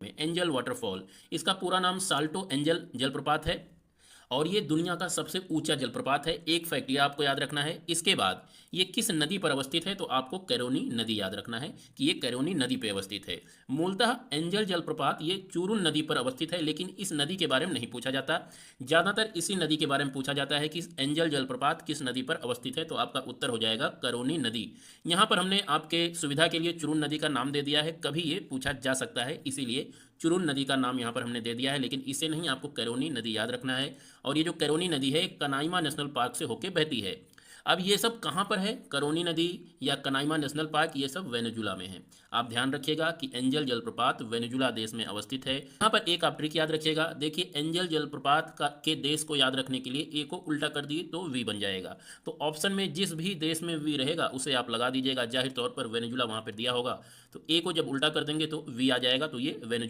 में angel waterfall, इसका पूरा नाम साल्टो एंजल जलप्रपात है और ये दुनिया का सबसे ऊंचा जलप्रपात है। एक फैक्ट ये आपको याद रखना है। इसके बाद ये किस नदी पर अवस्थित है, तो आपको कैरोनी नदी याद रखना है कि ये कैरोनी नदी पर अवस्थित है। मूलतः एंजल जलप्रपात ये चुरुल नदी पर अवस्थित है, लेकिन इस नदी के बारे में नहीं पूछा जाता। ज़्यादातर इसी नदी के बारे में पूछा जाता है कि एंजल जलप्रपात किस नदी पर अवस्थित है, तो आपका उत्तर हो जाएगा कैरोनी नदी। यहाँ पर हमने आपके सुविधा के लिए चुरुल नदी का नाम दे दिया है, कभी ये पूछा जा सकता है, इसीलिए चुरुल नदी का नाम यहाँ पर हमने दे दिया है, लेकिन इसे नहीं, आपको कैरोनी नदी याद रखना है। और ये जो कैरोनी नदी है कनाइमा नेशनल पार्क से होकर बहती है। अब ये सब कहाँ पर है, कैरोनी नदी या कनाइमा नेशनल पार्क, ये सब वेनेजुला में है। आप ध्यान रखिएगा कि एंजल जलप्रपात वेनेजुला देश में अवस्थित है। यहाँ पर एक आप ट्रिक याद रखिएगा, देखिए एंजल जलप्रपात का के देश को याद रखने के लिए ए को उल्टा कर दिए तो वी बन जाएगा। तो ऑप्शन में जिस भी देश में वी रहेगा उसे आप लगा दीजिएगा। जाहिर तौर पर वेनेजुला वहाँ पर दिया होगा, तो ए को जब उल्टा कर देंगे तो वी आ जाएगा, तो ये वेनेजुला